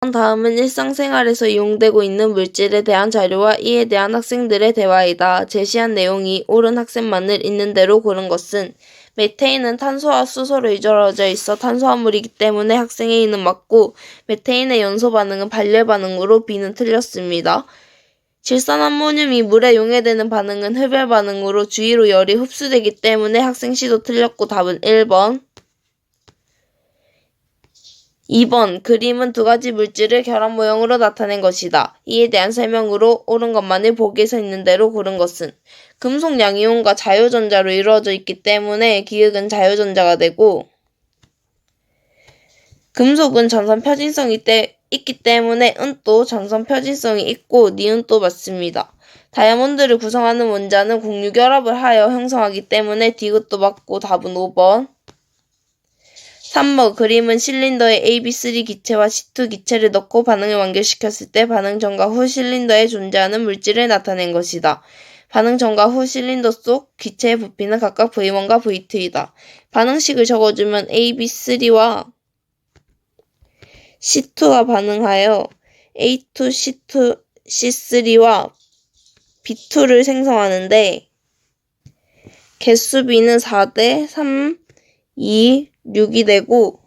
다음은 일상생활에서 이용되고 있는 물질에 대한 자료와 이에 대한 학생들의 대화이다. 제시한 내용이 옳은 학생만을 있는 대로 고른 것은 메테인은 탄소와 수소로 이루어져 있어 탄수화물이기 때문에 학생의 A는 맞고 메테인의 연소 반응은 발열 반응으로 B는 틀렸습니다. 질산암모늄이 물에 용해되는 반응은 흡열 반응으로 주위로 열이 흡수되기 때문에 학생 C도 틀렸고 답은 1번. 2번. 그림은 두 가지 물질을 결합 모형으로 나타낸 것이다. 이에 대한 설명으로 옳은 것만을 보기에서 있는 대로 고른 것은 금속 양이온과 자유전자로 이루어져 있기 때문에 기역은 자유전자가 되고 금속은 전선 표진성이 있기 때문에 은도 전선 표진성이 있고 니은도 맞습니다. 다이아몬드를 구성하는 원자는 공유결합을 하여 형성하기 때문에 디귿도 맞고 답은 5번. 3번. 그림은 실린더에 AB3 기체와 C2 기체를 넣고 반응을 완결시켰을 때 반응 전과 후 실린더에 존재하는 물질을 나타낸 것이다. 반응 전과 후 실린더 속 기체의 부피는 각각 V1과 V2이다. 반응식을 적어주면 AB3와 C2가 반응하여 A2, C3와 B2를 생성하는데 개수 B는 4대 3, 2, 6이 되고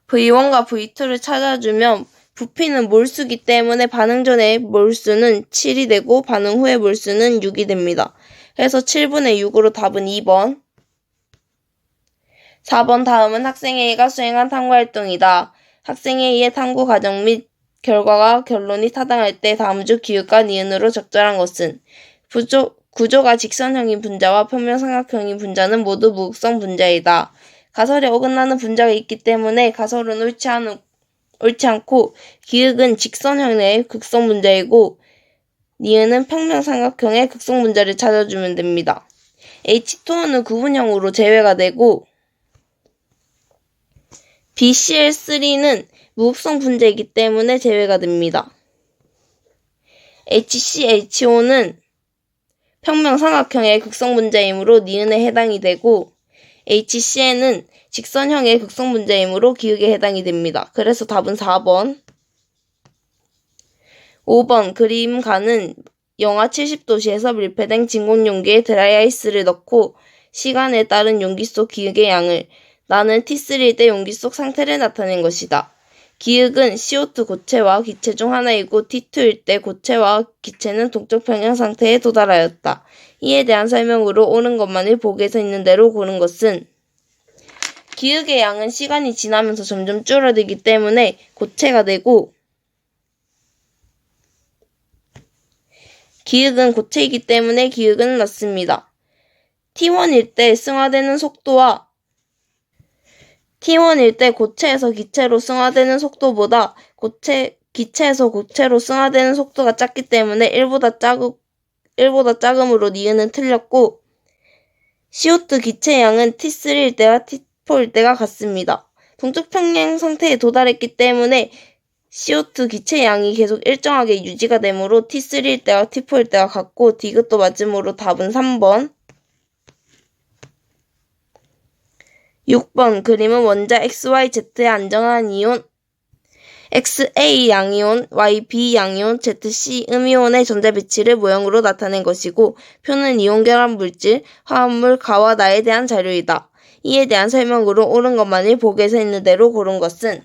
V1과 V2를 찾아주면 부피는 몰수기 때문에 반응 전의 몰수는 7이 되고 반응 후의 몰수는 6이 됩니다. 그래서 7분의 6으로 답은 2번. 4번. 다음은 학생 A가 수행한 탐구활동이다. 학생 A의 탐구 과정 및 결과가 결론이 타당할 때 다음 중 기울과 니은으로 적절한 것은 구조가 직선형인 분자와 평면삼각형인 분자는 모두 무극성 분자이다. 가설에 어긋나는 분자가 있기 때문에 가설은 옳지 않고 기역은 직선형의 극성 분자이고 니은은 평면삼각형의 극성 분자를 찾아주면 됩니다. H2O는 구분형으로 제외가 되고 BCl3는 무극성 분자이기 때문에 제외가 됩니다. HCHO는 평면삼각형의 극성 분자이므로 니은에 해당이 되고 HCn은 직선형의 극성 분자이므로 기역에 해당이 됩니다. 그래서 답은 4번. 5번. 그림가는 영하 70도씨에서 밀폐된 진공 용기에 드라이아이스를 넣고 시간에 따른 용기 속 기역의 양을 나는 T3일 때 용기 속 상태를 나타낸 것이다. 기역은 CO2 고체와 기체 중 하나이고 T2일 때 고체와 기체는 동적 평형 상태에 도달하였다. 이에 대한 설명으로 옳은 것만을 보기에서 있는 대로 고른 것은 기역의 양은 시간이 지나면서 점점 줄어들기 때문에 고체가 되고 기역은 고체이기 때문에 기역은 맞습니다. T1일 때 승화되는 속도와 T1일 때 고체에서 기체로 승화되는 속도보다 기체에서 고체로 승화되는 속도가 작기 때문에 1보다 작음으로 니은은 틀렸고 CO2 기체의 양은 T3일 때와 T4일 때가 같습니다. 동적 평행 상태에 도달했기 때문에 CO2 기체의 양이 계속 일정하게 유지가 되므로 T3일 때와 T4일 때가 같고 디귿도 맞으므로 답은 3번. 6번. 그림은 원자 XYZ의 안정한 이온 XA 양이온, YB 양이온, ZC 음이온의 전자 배치를 모형으로 나타낸 것이고 표는 이온 결합 물질, 화합물 가와 나에 대한 자료이다. 이에 대한 설명으로 옳은 것만을 보기에서 있는 대로 고른 것은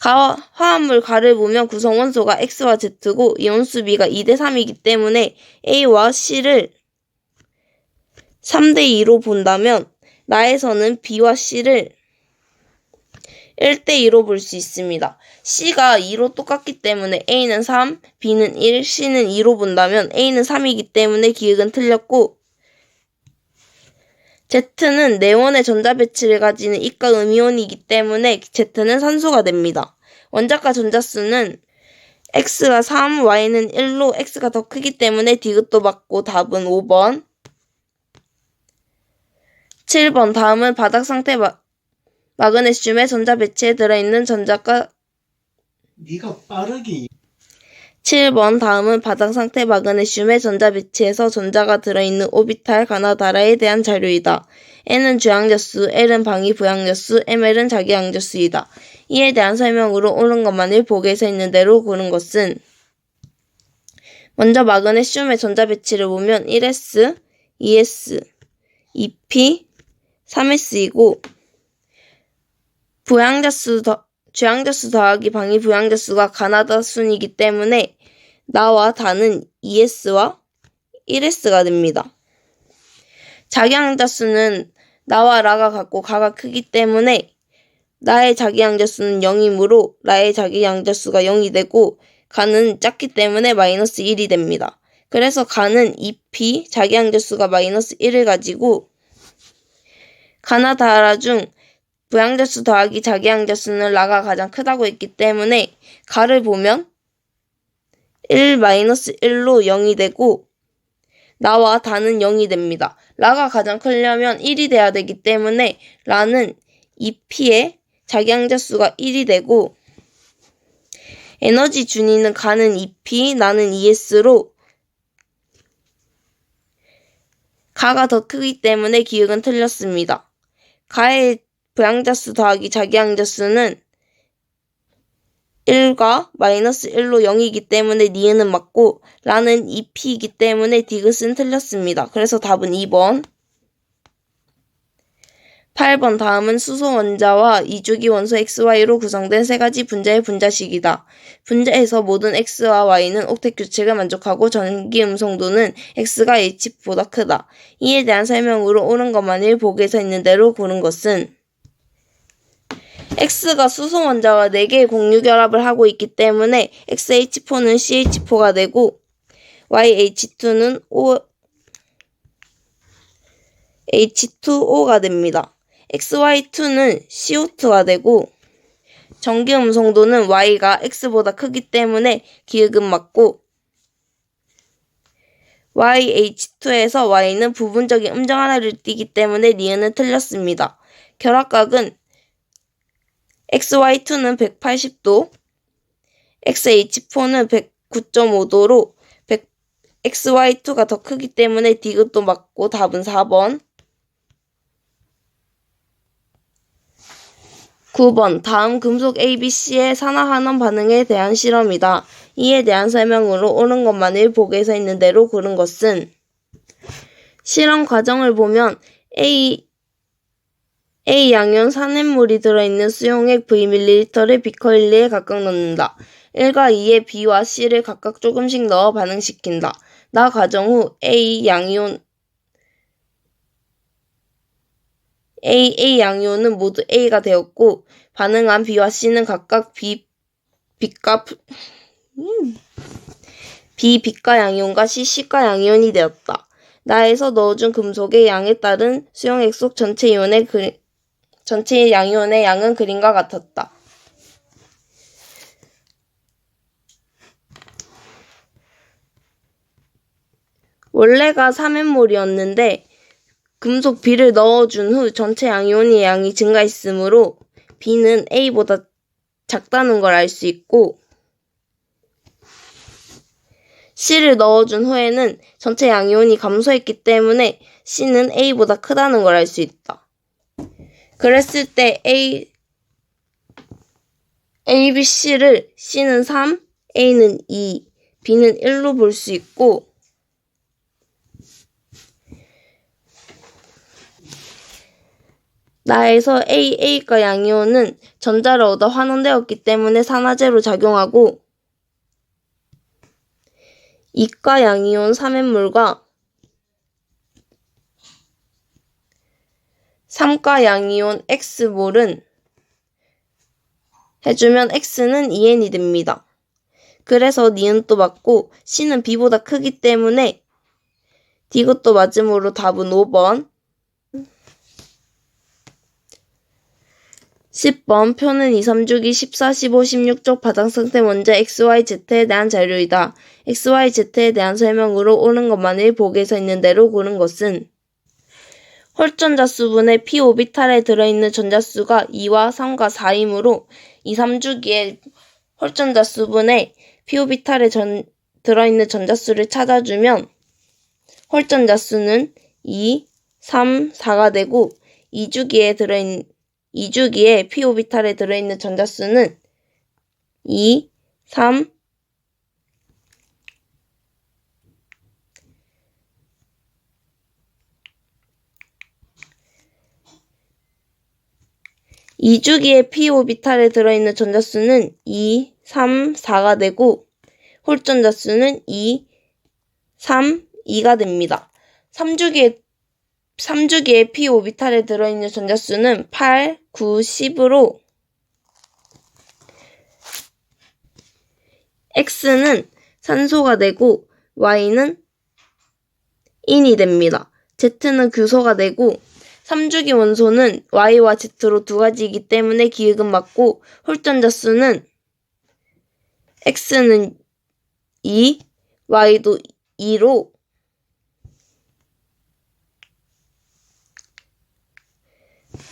화합물 가를 보면 구성 원소가 X와 Z고 이온수 B가 2대 3이기 때문에 A와 C를 3대 2로 본다면 나에서는 B와 C를 1대 2로 볼 수 있습니다. C가 2로 똑같기 때문에 A는 3, B는 1, C는 2로 본다면 A는 3이기 때문에 기역은 틀렸고 Z는 네온의 전자 배치를 가지는 이가 음이온이기 때문에 Z는 산소가 됩니다. 원자과 전자수는 X가 3, Y는 1로 X가 더 크기 때문에 디귿도 맞고 답은 5번. 7번. 다음은 바닥 상태 마그네슘의 전자 배치에 들어있는 전자가 네가 빠르게 7번 다음은 바닥 상태 마그네슘의 전자 배치에서 전자가 들어있는 오비탈 가나다라에 대한 자료이다. N은 주양자수, L은 방위 부양자수, ML은 자기양자수이다. 이에 대한 설명으로 옳은 것만을 보기에서 있는 대로 고른 것은 먼저 마그네슘의 전자 배치를 보면 1s, 2s, 2p, 3s이고 주양자수 더하기 방위 부양자수가 가나다 순이기 때문에 나와 다는 2s와 1s가 됩니다. 자기양자수는 나와 라가 같고 가가 크기 때문에 나의 자기양자수는 0이므로 라의 자기양자수가 0이 되고 가는 작기 때문에 마이너스 1이 됩니다. 그래서 가는 2p 자기양자수가 마이너스 1을 가지고 가나다라 중 부양자수 더하기 자기양자수는 라가 가장 크다고 했기 때문에 가를 보면 1-1로 0이 되고 나와 다는 0이 됩니다. 라가 가장 크려면 1이 돼야 되기 때문에 라는 2p의 자기양자수가 1이 되고 에너지 준위는 가는 2p, 나는 2s로 가가 더 크기 때문에 기억은 틀렸습니다. 가의 부양자수 더하기 자기양자수는 1과 마이너스 1로 0이기 때문에 니은은 맞고 라는 2p이기 때문에 디귿은 틀렸습니다. 그래서 답은 2번. 8번 다음은 수소 원자와 이주기 원소 XY로 구성된 세 가지 분자의 분자식이다. 분자에서 모든 X와 Y는 옥텟 규칙을 만족하고 전기 음성도는 X가 H보다 크다. 이에 대한 설명으로 옳은 것만을 보기에서 있는 대로 고른 것은 X가 수소 원자와 4개의 공유 결합을 하고 있기 때문에 XH4는 CH4가 되고 YH2는 H2O가 됩니다. XY2는 CO2가 되고 전기 음성도는 Y가 X보다 크기 때문에 기억은 맞고 YH2에서 Y는 부분적인 음정 하나를 띠기 때문에 니은은 틀렸습니다. 결합각은 XY2는 180도, XH4는 109.5도로 XY2가 더 크기 때문에 디귿도 맞고 답은 4번. 9번 다음 금속 ABC의 산화환원 반응에 대한 실험이다. 이에 대한 설명으로 옳은 것만을 보기에서 있는 대로 고른 것은 실험 과정을 보면 A 양이온 산액물이 들어있는 수용액 Vml를 비커 1리에 각각 넣는다. 1과 2에 B와 C를 각각 조금씩 넣어 반응시킨다. 나 과정 후 A 양이온은 모두 A가 되었고 반응한 B와 C는 각각 B가 양이온과 C가 양이온이 되었다. 나에서 넣어준 금속의 양에 따른 수용액 속 전체 양이온의 양은 그림과 같았다. 원래가 3N몰이었는데 금속 B를 넣어준 후 전체 양이온의 양이 증가했으므로 B는 A보다 작다는 걸 알 수 있고 C를 넣어준 후에는 전체 양이온이 감소했기 때문에 C는 A보다 크다는 걸 알 수 있다. 그랬을 때 A, B, C를 C는 3, A는 2, B는 1로 볼 수 있고 나에서 A과 양이온은 전자를 얻어 환원되었기 때문에 산화제로 작용하고 2가 양이온 3N몰과 3가 양이온 X몰은 해주면 X는 2N이 됩니다. 그래서 니은도 맞고 C는 B보다 크기 때문에 디귿도 맞으므로 답은 5번. 10번 표는 2, 3주기 14, 15, 16쪽 바닥상태 원자 XYZ에 대한 자료이다. XYZ에 대한 설명으로 옳은 것만을 보기에서 있는 대로 고른 것은 홀전자수분의 P 오비탈에 들어있는 전자수가 2와 3과 4이므로 2, 3주기의 홀전자수분의 P오비탈에 들어있는 전자수를 찾아주면 홀전자수는 2, 3, 4가 되고 2주기에 P오비탈에 들어있는 전자수는 2, 3, 2주기의 P오비탈에 들어있는 전자수는 2, 3, 4가 되고 홀전자수는 2, 3, 2가 됩니다. 3주기의 P오비탈에 들어있는 전자수는 8, 9, 10으로 X는 산소가 되고 Y는 인이 됩니다. Z는 규소가 되고 3주기 원소는 Y와 Z로 두 가지이기 때문에 기억은 맞고 홀전자수는 X는 2, Y도 2로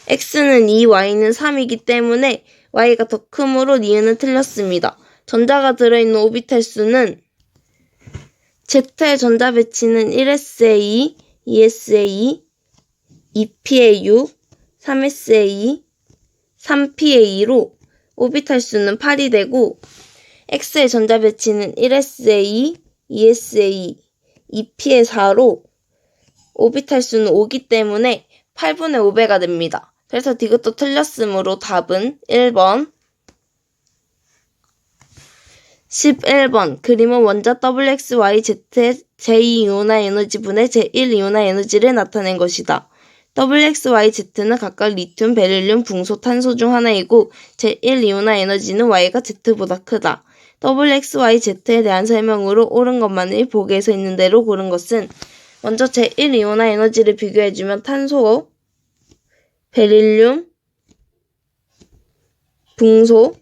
X는 2, Y는 3이기 때문에 Y가 더 크므로 니은은 틀렸습니다. 전자가 들어있는 오비탈 수는 Z의 전자 배치는 1SA2, 2SA2, 2PA6, 3SA2, 3PA2로 오비탈 수는 8이 되고 X의 전자 배치는 1SA2, 2SA2, 2PA4로 오비탈 수는 5기 때문에 8분의 5배가 됩니다. 그래서 이것도 틀렸으므로 답은 1번. 11번 그림은 원자 WXYZ의 제2이온화 에너지 분의 제1이온화 에너지를 나타낸 것이다. WXYZ는 각각 리튬, 베릴륨, 붕소, 탄소 중 하나이고 제1이온화 에너지는 Y가 Z보다 크다. WXYZ에 대한 설명으로 옳은 것만을 보기에서 있는 대로 고른 것은 먼저 제1이온화 에너지를 비교해주면 탄소, 베릴륨, 붕소,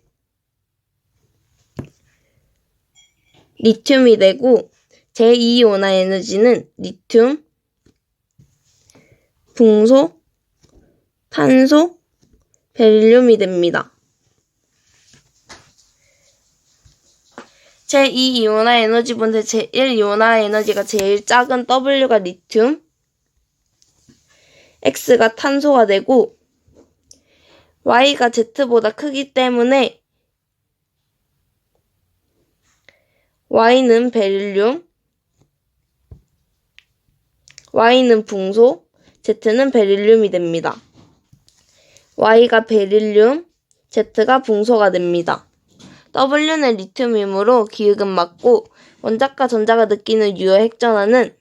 리튬이 되고 제2이온화 에너지는 리튬, 붕소, 탄소, 베릴륨이 됩니다. 제2이온화 에너지분의 제1이온화 에너지가 제일 작은 W가 리튬, X가 탄소가 되고 Y가 Z보다 크기 때문에 Y는 베릴륨, Y는 붕소, Z는 베릴륨이 됩니다. Y가 베릴륨, Z가 붕소가 됩니다. W는 리튬이므로 기억은 맞고 원자과 전자가 느끼는 유효 핵전하는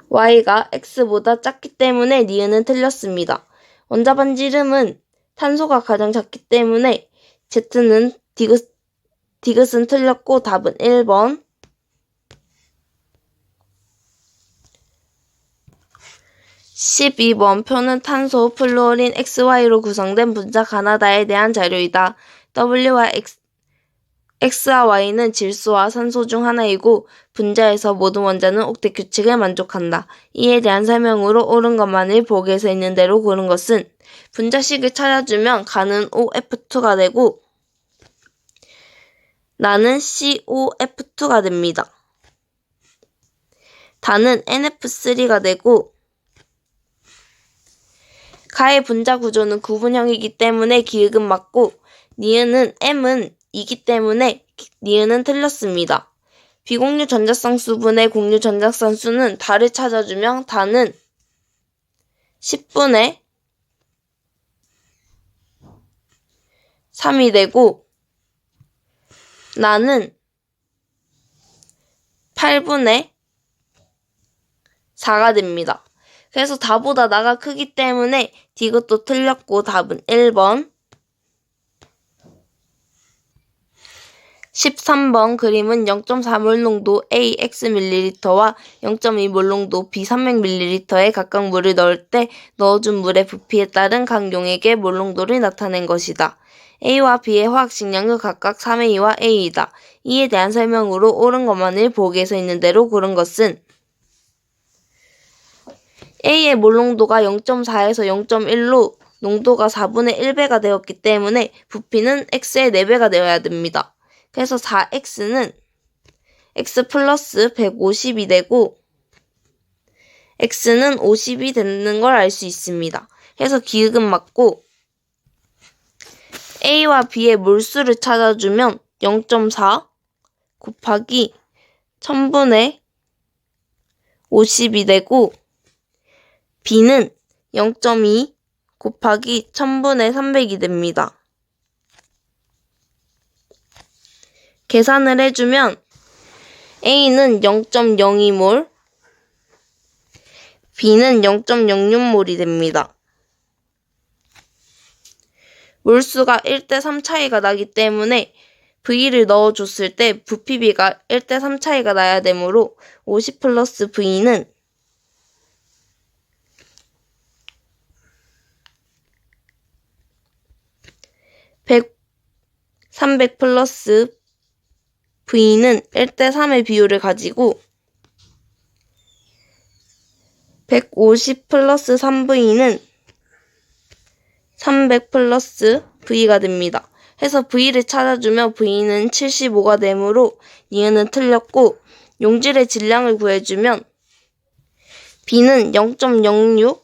Y가 X보다 작기 때문에 니은은 틀렸습니다. 원자 반지름은 탄소가 가장 작기 때문에 Z는 디귿은 틀렸고 답은 1번. 12번 표는 탄소, 플루오린, XY로 구성된 분자 가나다에 대한 자료이다. W와 X와 Y는 질소와 산소 중 하나이고 분자에서 모든 원자는 옥텟 규칙을 만족한다. 이에 대한 설명으로 옳은 것만을 보기에서 있는 대로 고른 것은 분자식을 찾아주면 가는 OF2가 되고 나는 COF2가 됩니다. 다는 NF3가 되고 가의 분자 구조는 구분형이기 때문에 기억은 맞고 니은은 M은 2기 때문에 니은은 틀렸습니다. 비공유 전자쌍 수분의 공유 전자쌍 수는 다를 찾아주면 다는 10분의 3이 되고 나는 8분의 4가 됩니다. 그래서 다보다 나가 크기 때문에 이것도 틀렸고 답은 1번. 13번 그림은 0.4몰 농도 A Xml와 0.2몰 농도 B 300ml에 각각 물을 넣을 때 넣어준 물의 부피에 따른 각 용액의 몰 농도를 나타낸 것이다. A와 B의 화학식량은 각각 3A와 A이다. 이에 대한 설명으로 옳은 것만을 보기에서 있는 대로 고른 것은 A의 몰 농도가 0.4에서 0.1로 농도가 4분의 1배가 되었기 때문에 부피는 X의 4배가 되어야 됩니다. 그래서 4x는 x 플러스 150이 되고 x는 50이 되는 걸 알 수 있습니다. 그래서 기억은 맞고 A와 B의 몰수를 찾아주면 0.4 곱하기 1000분의 50이 되고 B는 0.2 곱하기 1000분의 300이 됩니다. 계산을 해주면 A는 0.02몰, B는 0.06몰이 됩니다. 몰수가 1대3 차이가 나기 때문에 V를 넣어줬을 때 부피비가 1대3 차이가 나야 되므로 50 플러스 V는 300 플러스 V는 1대3의 비율을 가지고 150 플러스 3V는 300 플러스 V가 됩니다. 해서 V를 찾아주면 V는 75가 되므로 니은은 틀렸고 용질의 질량을 구해주면 B는 0.06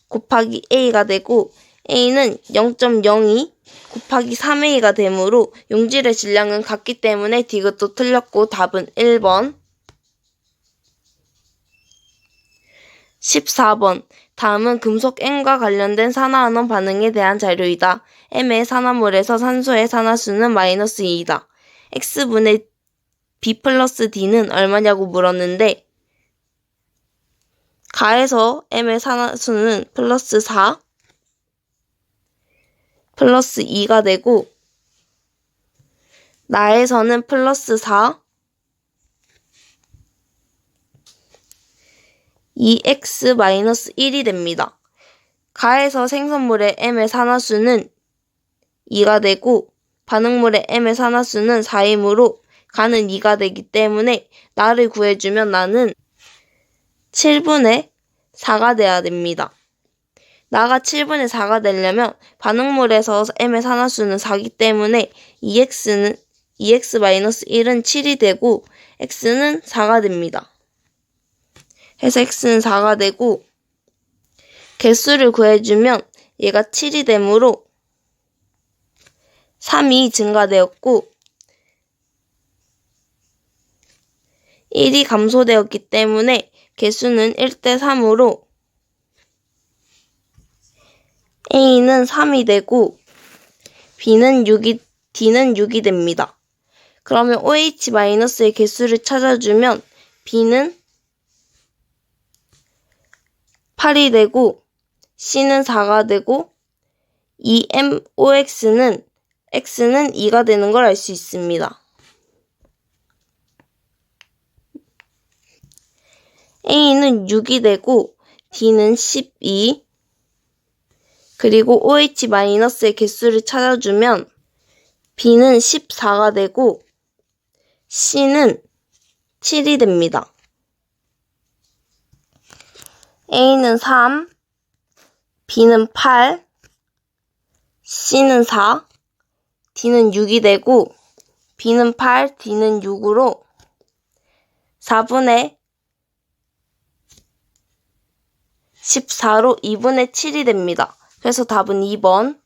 곱하기 A가 되고 A는 0.02 곱하기 3A가 되므로 용질의 질량은 같기 때문에 디귿도 틀렸고 답은 1번. 14번. 다음은 금속 M과 관련된 산화환원 반응에 대한 자료이다. M의 산화물에서 산소의 산화수는 마이너스 2이다. X분의 B 플러스 D는 얼마냐고 물었는데 가에서 M의 산화수는 플러스 4 플러스 2가 되고 나에서는 플러스 4 2x 마이너스 1이 됩니다. 가에서 생성물의 M의 산화수는 2가 되고 반응물의 M의 산화수는 4이므로 가는 2가 되기 때문에 나를 구해주면 나는 7분의 4가 돼야 됩니다. 나가 7분의 4가 되려면 반응물에서 M의 산화수는 4기 때문에 2x 마이너스 1은 7이 되고 x는 4가 됩니다. 해서 x는 4가 되고 개수를 구해주면 얘가 7이 되므로 3이 증가되었고 1이 감소되었기 때문에 개수는 1대3으로 A는 3이 되고 D는 6이 됩니다. 그러면 OH-의 개수를 찾아주면 B는 8이 되고 C는 4가 되고 EMOX는 X는 2가 되는 걸 알 수 있습니다. A는 6이 되고 D는 12 그리고 OH-의 개수를 찾아주면 B는 14가 되고 C는 7이 됩니다. A는 3, B는 8, C는 4, D는 6이 되고 B는 8, D는 6으로 4분의 14로 2분의 7이 됩니다. 그래서 답은 2번.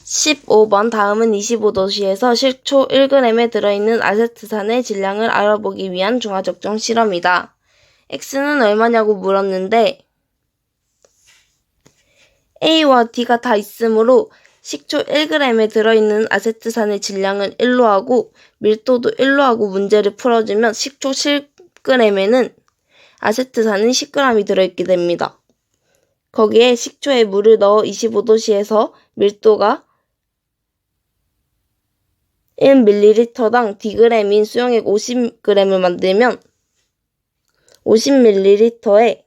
15번. 다음은 25도시에서 식초 1g에 들어있는 아세트산의 질량을 알아보기 위한 중화적정 실험이다. X는 얼마냐고 물었는데 A와 D가 다 있으므로 식초 1g에 들어있는 아세트산의 질량을 1로 하고 밀도도 1로 하고 문제를 풀어주면 식초 10g에는 아세트산은 10g이 들어있게 됩니다. 거기에 식초에 물을 넣어 25도씨에서 밀도가 1ml당 Dg인 수용액 50g을 만들면 50ml에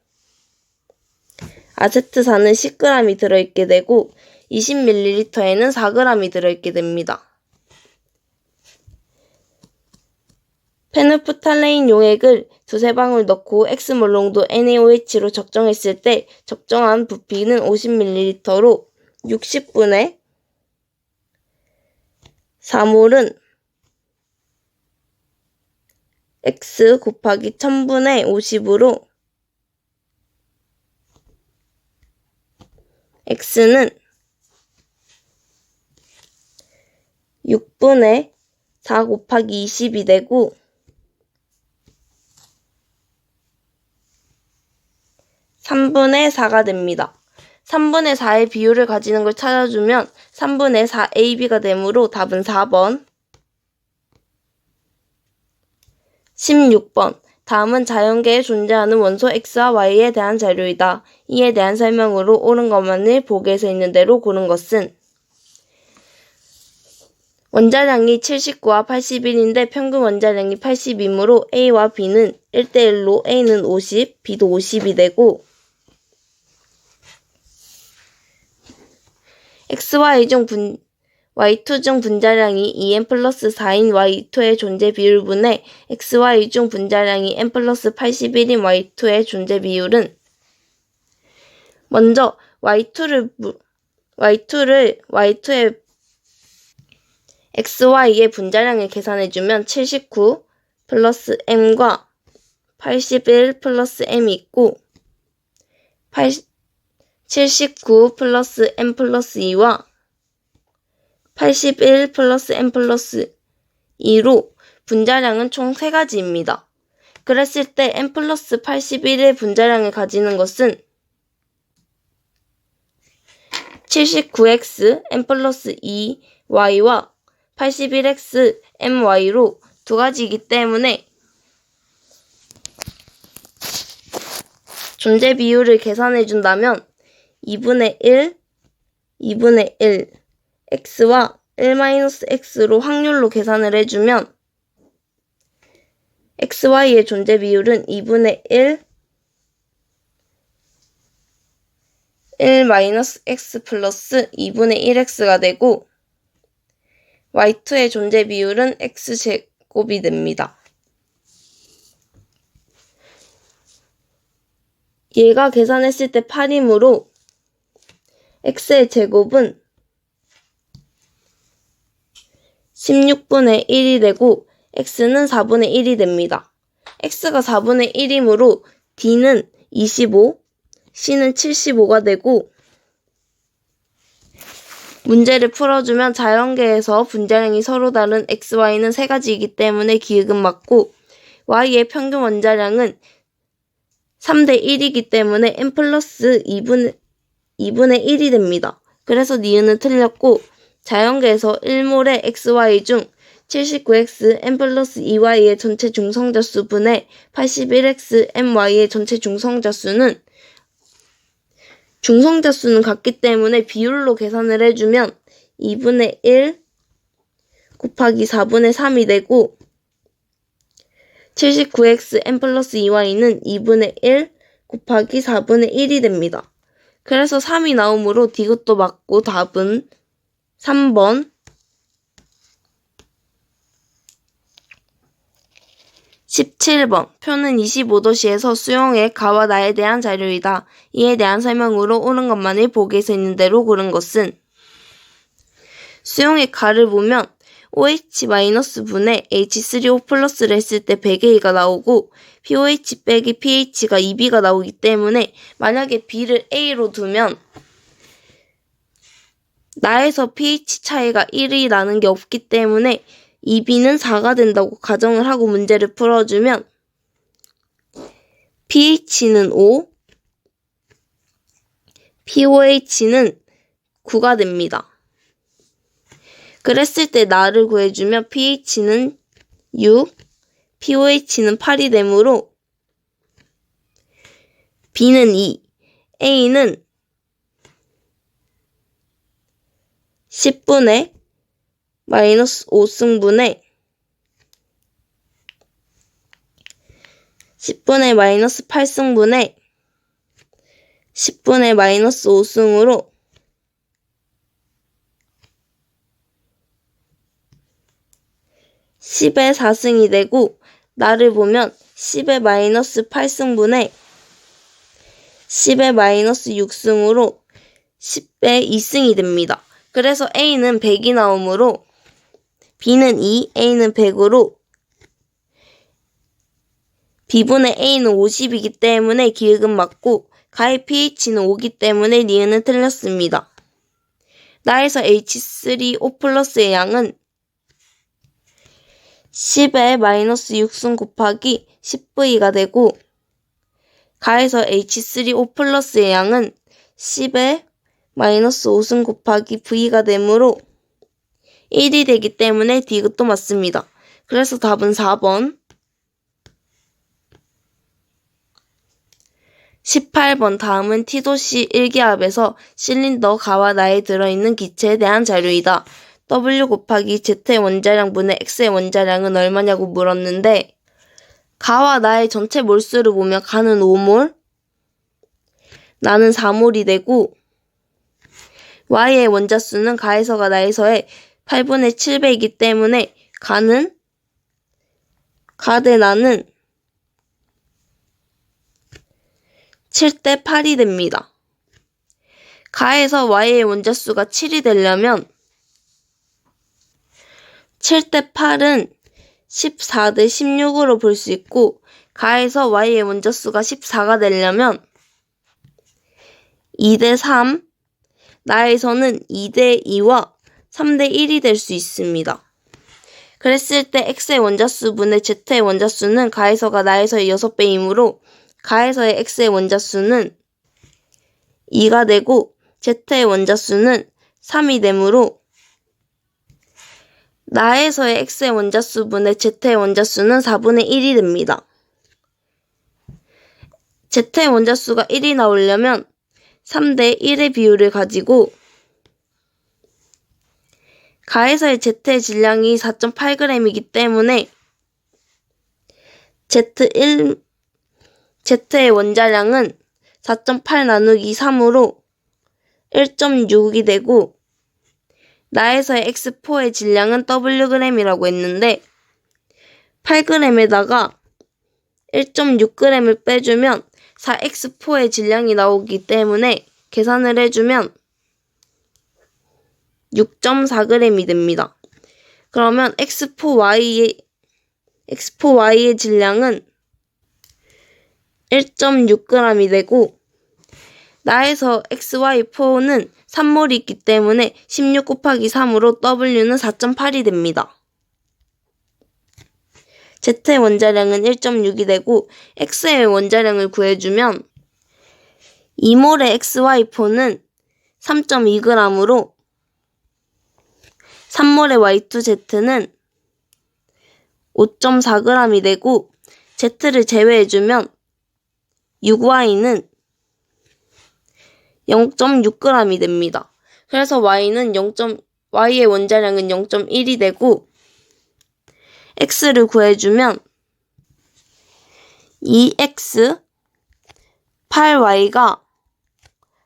아세트산은 10g이 들어있게 되고 20ml에는 4g이 들어있게 됩니다. 페놀프탈레인 용액을 2-3방울 넣고 X몰 농도 NaOH로 적정했을 때 적정한 부피는 50ml로 60분의 4몰은 x 곱하기 1000분의 50으로 x는 6분의 4 곱하기 20이 되고 3분의 4가 됩니다. 3분의 4의 비율을 가지는 걸 찾아주면 3분의 4ab가 되므로 답은 4번. 16번. 다음은 자연계에 존재하는 원소 X와 Y에 대한 자료이다. 이에 대한 설명으로 옳은 것만을 보기에서 있는 대로 고른 것은 원자량이 79와 81인데 평균 원자량이 80이므로 A와 B는 1대1로 A는 50, B도 50이 되고 Y2 중 분자량이 2n 플러스 4인 Y2의 존재 비율분의 XY 중 분자량이 n 플러스 81인 Y2의 존재 비율은 먼저 Y2의 XY의 분자량을 계산해주면 79 플러스 M과 81 플러스 M이 있고 79 플러스 M 플러스 2와 81 플러스 M 플러스 2로 분자량은 총 3가지입니다. 그랬을 때 M 플러스 81의 분자량을 가지는 것은 79x M 플러스 2y와 81x MY로 두 가지이기 때문에 존재 비율을 계산해 준다면 2분의 1, 2분의 1, x와 1-x로 확률로 계산을 해주면 xy의 존재 비율은 2분의 1, 1-x 플러스 2분의 1x가 되고 y2의 존재 비율은 x제곱이 됩니다. 얘가 계산했을 때 8이므로 x의 제곱은 16분의 1이 되고 x는 4분의 1이 됩니다. x가 4분의 1이므로 d는 25, c는 75가 되고 문제를 풀어주면 자연계에서 분자량이 서로 다른 XY는 3가지이기 때문에 기억은 맞고 Y의 평균 원자량은 3대 1이기 때문에 n 플러스 2분의 1이 됩니다. 그래서 니은은 틀렸고 자연계에서 1몰의 XY 중 79x n 플러스 2y의 전체 중성자수 분의 81x my의 전체 중성자수는 중성자수는 같기 때문에 비율로 계산을 해주면 2분의 1 곱하기 4분의 3이 되고 79x n 플러스 2y는 2분의 1 곱하기 4분의 1이 됩니다. 그래서 3이 나오므로 이것도 맞고 답은 3번. 17번. 표는 25도시에서 수용의 가와 나에 대한 자료이다. 이에 대한 설명으로 옳은 것만을 보기에서 있는 대로 고른 것은 수용의 가를 보면 OH-분의 H3O 플러스를 했을 때 100A가 나오고 POH 빼기 pH가 2B가 나오기 때문에 만약에 B를 A로 두면 나에서 pH 차이가 1이 나는 게 없기 때문에 2B는 4가 된다고 가정을 하고 문제를 풀어주면 pH는 5, POH는 9가 됩니다. 그랬을 때 나를 구해주면 pH는 6, POH는 8이 되므로 B는 2, A는 10분의 마이너스 5승분의 10분의 마이너스 8승분의 10분의 마이너스 5승으로 10의 4승이 되고 나를 보면 10의 마이너스 8승분의 10의 마이너스 6승으로 10의 2승이 됩니다. 그래서 A는 100이 나오므로 B는 2, A는 100으로 B분의 A는 50이기 때문에 기역은 맞고 가의 pH는 5기 때문에 니은은 틀렸습니다. 나에서 H3O 플러스의 양은 10의 마이너스 6승 곱하기 10V가 되고 가에서 H3O 플러스의 양은 10의 마이너스 5승 곱하기 V가 되므로 1이 되기 때문에 D것도 맞습니다. 그래서 답은 4번. 18번 다음은 T도시 1기압에서 실린더 가와 나에 들어있는 기체에 대한 자료이다. W 곱하기 Z의 원자량분의 X의 원자량은 얼마냐고 물었는데 가와 나의 전체 몰수를 보면 가는 5몰, 나는 4몰이 되고 Y의 원자수는 가에서가 나에서의 8분의 7배이기 때문에 가 대 나는 7대 8이 됩니다. 가에서 Y의 원자수가 7이 되려면 7대 8은 14대 16으로 볼 수 있고 가에서 Y의 원자수가 14가 되려면 2대 3, 나에서는 2대 2와 3대 1이 될 수 있습니다. 그랬을 때 X의 원자수분의 Z의 원자수는 가에서가 나에서의 6배이므로 가에서의 X의 원자수는 2가 되고 Z의 원자수는 3이 되므로 나에서의 X의 원자수분의 Z의 원자수는 4분의 1이 됩니다. Z의 원자수가 1이 나오려면 3대 1의 비율을 가지고 가에서의 Z의 질량이 4.8g이기 때문에 Z의 원자량은 4.8 나누기 3으로 1.6이 되고 나에서의 X4의 질량은 Wg이라고 했는데 8g에다가 1.6g을 빼주면 4X4의 질량이 나오기 때문에 계산을 해주면 6.4g이 됩니다. 그러면 X4Y의 질량은 1.6g이 되고 나에서 XY4는 3몰이 있기 때문에 16 곱하기 3으로 W는 4.8이 됩니다. Z의 원자량은 1.6이 되고 X의 원자량을 구해주면 2몰의 XY4는 3.2g으로 3몰의 Y2Z는 5.4g이 되고 Z를 제외해주면 6Y는 0.6g이 됩니다. 그래서 Y의 원자량은 0.1이 되고 X를 구해주면 2X 8Y가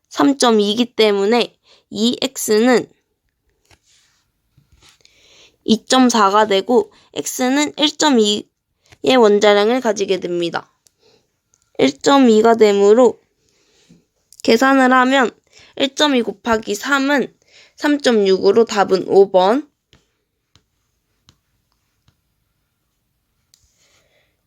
3.2이기 때문에 2X는 2.4가 되고 X는 1.2의 원자량을 가지게 됩니다. 1.2가 되므로 계산을 하면 1.2 곱하기 3은 3.6으로 답은 5번.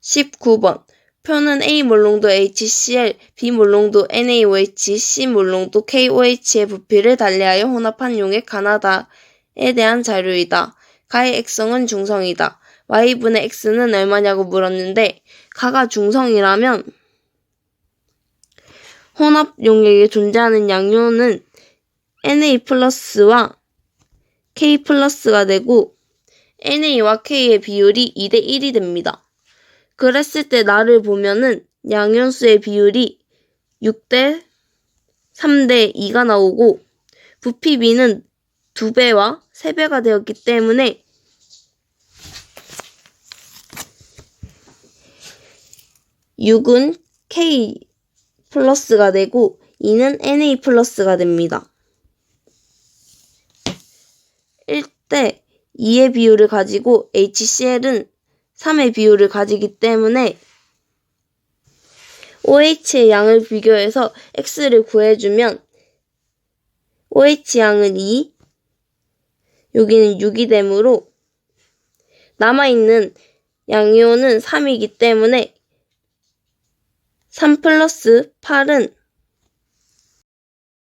19번 표는 A 몰롱도 HCl, B 몰롱도 NaOH, C 몰롱도 KOH의 부피를 달리하여 혼합한 용액 가나다에 대한 자료이다. 가의 액성은 중성이다. Y분의 X는 얼마냐고 물었는데 가가 중성이라면 혼합 용액에 존재하는 양료는 Na+와 K+가 되고 Na와 K의 비율이 2대 1이 됩니다. 그랬을 때 나를 보면은 양연수의 비율이 6대 3대 2가 나오고 부피 B는 2배와 3배가 되었기 때문에 (6은) K+가 되고 2는 Na+가 됩니다. 1대 2의 비율을 가지고 HCl은 3의 비율을 가지기 때문에 OH의 양을 비교해서 X를 구해주면 OH 양은 2, 여기는 6이 되므로 남아있는 양이온은 3이기 때문에 3 플러스 8은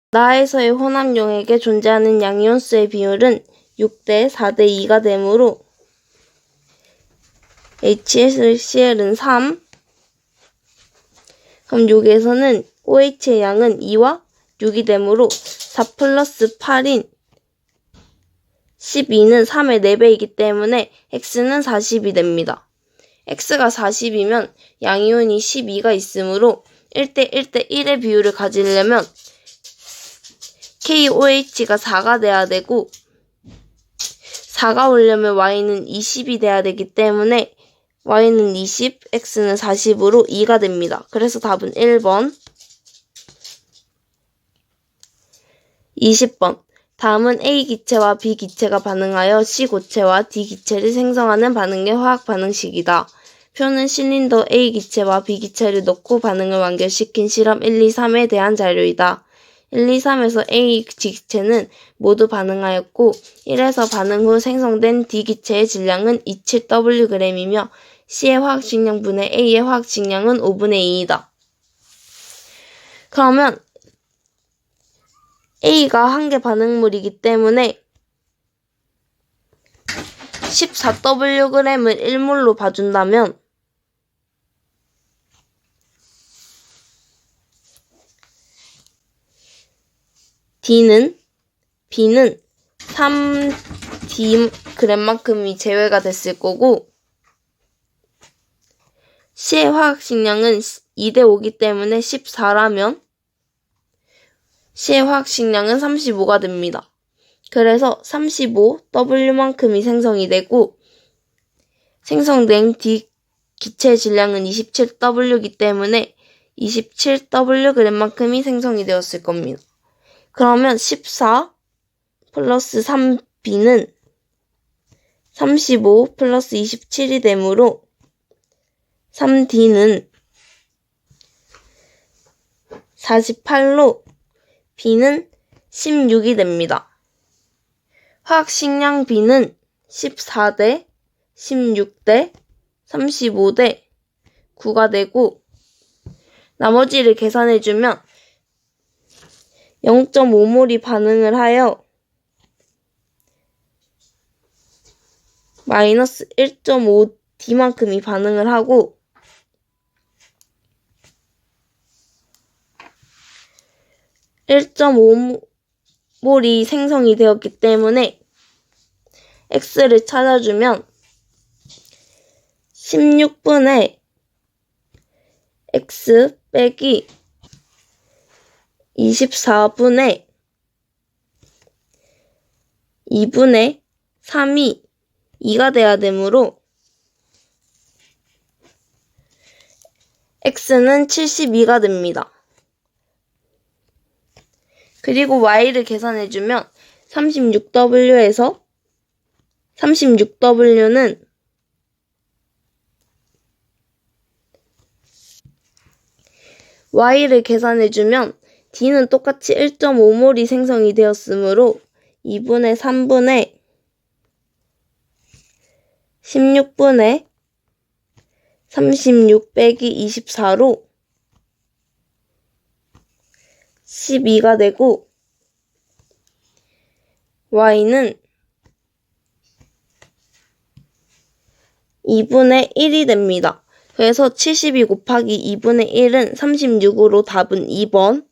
나에서의 혼합용액에 존재하는 양이온수의 비율은 6대 4대 2가 되므로 HCl은 3. 그럼 여기에서는 OH의 양은 2와 6이 되므로 4 플러스 8인 12는 3의 4배이기 때문에 X는 40이 됩니다. X가 40이면 양이온이 12가 있으므로 1대 1대 1의 비율을 가지려면 KOH가 4가 돼야 되고 4가 오려면 Y는 20이 돼야 되기 때문에 Y는 20, X는 40으로 2가 됩니다. 그래서 답은 1번. 20번. 다음은 A 기체와 B 기체가 반응하여 C 고체와 D 기체를 생성하는 반응의 화학 반응식이다. 표는 실린더 A 기체와 B 기체를 넣고 반응을 완결시킨 실험 1, 2, 3에 대한 자료이다. 1, 2, 3에서 A 기체는 모두 반응하였고 1에서 반응 후 생성된 D 기체의 질량은 27Wg이며 C의 화학식량분의 A의 화학식량은 5분의 2이다. 그러면 A가 한 개 반응물이기 때문에 14Wg을 1몰로 봐준다면 B는 3Dg만큼이 제외가 됐을 거고 C의 화학식량은 2대 5이기 때문에 14라면 C의 화학식량은 35가 됩니다. 그래서 35W만큼이 생성이 되고 생성된 D 기체의 질량은 27W이기 때문에 27Wg만큼이 생성이 되었을 겁니다. 그러면 14 플러스 3B는 35 플러스 27이 되므로 3D는 48로 B는 16이 됩니다. 화학식량 B는 14대 16대 35대 9가 되고 나머지를 계산해주면 0.5몰이 반응을 하여 마이너스 1.5D만큼이 반응을 하고 1.5몰이 생성이 되었기 때문에 X를 찾아주면 16분의 X 빼기 24분의 2분의 3이 2가 돼야 되므로 X는 72가 됩니다. 그리고 Y를 계산해주면 36W에서 36W는 Y를 계산해주면 D는 똑같이 1.5몰이 생성이 되었으므로 2분의 3분의 16분의 36 빼기 24로 12가 되고 Y는 2분의 1이 됩니다. 그래서 72 곱하기 2분의 1은 36으로 답은 2번.